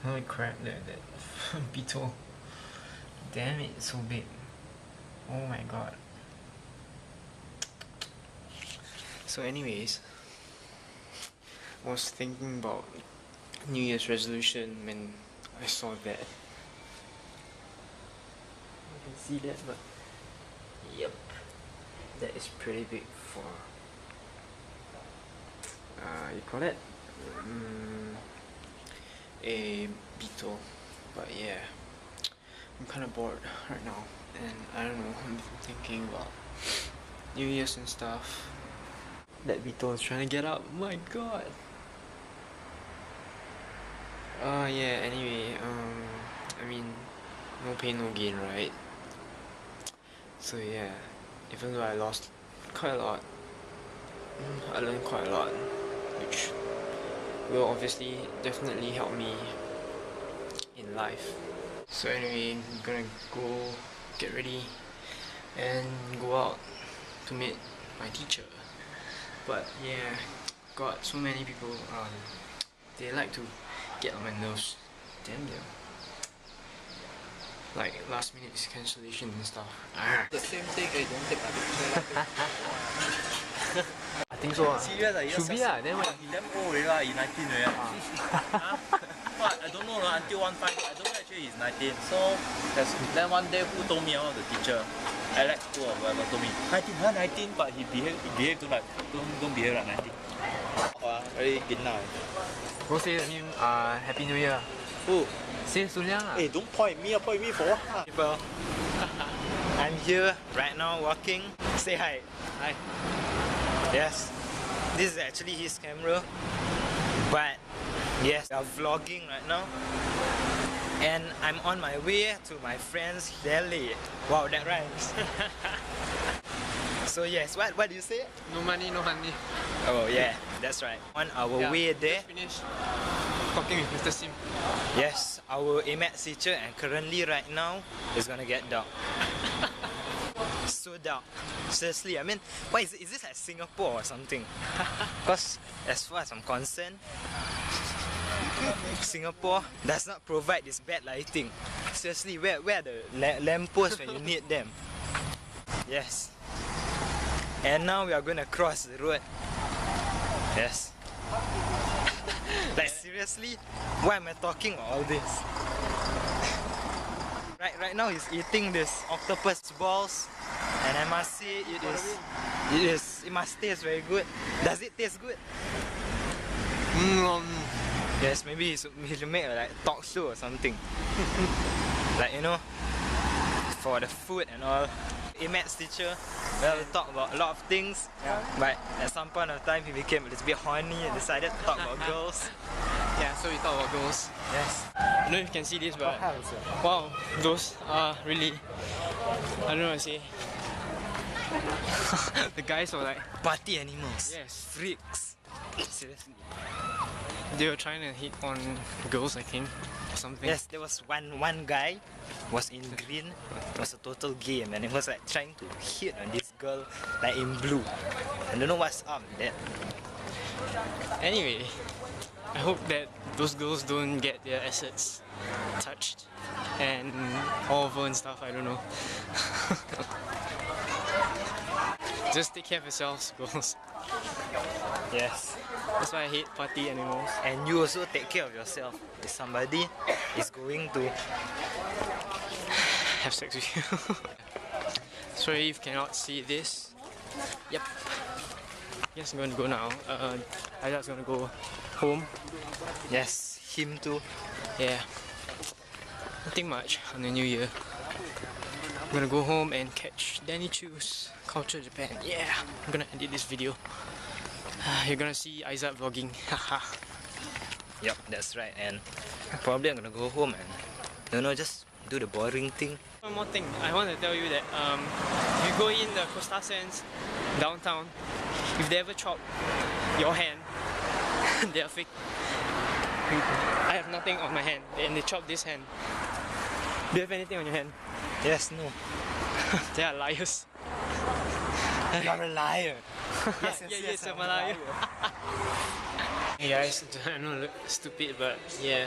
Holy crap, that beetle. Damn it, it's so big. Oh my god. So anyways, I was thinking about New Year's resolution when I saw that. You can see that, but yep, that is pretty big for you call it a beetle. But yeah, I'm kind of bored right now, and I don't know, I'm thinking about New Year's and stuff. That beetle is trying to get up. My god. Yeah, anyway, I mean, no pain, no gain, right? So yeah, even though I lost quite a lot, I learned quite a lot, which will obviously definitely help me in life. So anyway, I'm gonna go get ready and go out to meet my teacher. But yeah, got so many people around. They like to get on my nerves. Damn them. Like last minute cancellation and stuff. The same thing, don't take a picture. I think so. Serious, Should be lah. Then when he damn old already lah, he's 19 already. But I don't know until 1 time, I don't know actually he's 19. So then one day who told me, one of the teacher, Alex or whatever told me, 19, but he behave to like, don't behave like 19. Very good now. go say him Happy New Year. Who? Say Sun Liang lah. Hey, don't point me for what? People, I'm here right now walking. Say hi. Hi. Yes, this is actually his camera, but yes, we are vlogging right now, and I'm on my way to my friend's Delhi. Wow, that rhymes. So yes, what do you say? No money, no honey. Oh yeah, that's right. On our way there. Finish talking with Mr. Sim. Yes, our AMATS teacher, and currently right now is gonna get dark. So dark. Seriously, I mean, why is this like Singapore or something? Because as far as I'm concerned, Singapore does not provide this bad lighting. Seriously, where are the lampposts when you need them? Yes. And now we are going to cross the road. Yes. Like seriously, why am I talking all this? Right now he's eating this octopus balls, and I must say it must taste very good. Does it taste good? Yes, maybe he should make a like talk show or something. Like, you know, for the food and all. AMATS teacher, well, we talk about a lot of things, but at some point of time he became a little bit horny and decided to talk about girls. Yeah, so we talk about girls. Yes. I don't know if you can see this, but wow, those are really, I don't know what to say. The guys were like Party animals. Yes. Freaks. Seriously. They were trying to hit on girls, I think, or something. Yes, there was one guy was in green. It was a total game, and he was like trying to hit on this girl like in blue. I don't know what's up with that. Anyway, I hope that those girls don't get their assets touched and all over and stuff, I don't know. Just take care of yourselves, girls. Yes. That's why I hate party animals. And you also take care of yourself. If somebody is going to Have sex with you. Sorry if you cannot see this. Yep. Yes, I'm gonna go now. Isaac's gonna go home. yes, him too. Yeah. Nothing much on the new year. I'm gonna go home and catch Danny Chu's Culture Japan. Yeah, I'm gonna edit this video. You're gonna see Isaac vlogging. Haha. Yep, that's right. And probably I'm gonna go home and just do the boring thing. One more thing, I want to tell you that if you go in the Costa Sands downtown, if they ever chop your hand, they are fake. I have nothing on my hand, and they chop this hand. Do you have anything on your hand? Yes, no. They are liars. You're a liar. Yes, I'm a liar. Hey guys, I know I look stupid, but yeah,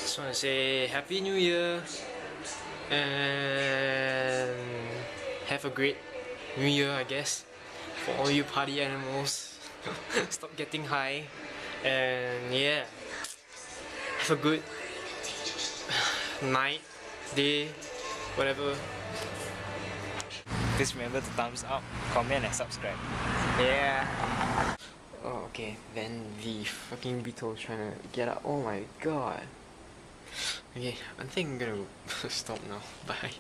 Just want to say Happy New Year and have a great New Year, I guess, for all you party animals. Stop getting high, and yeah, have a good night, day, whatever. Please remember to thumbs up, comment and subscribe. Yeah. Oh, okay. Then the fucking beetle trying to get up. Oh my god. Okay, I think I'm gonna stop now. Bye.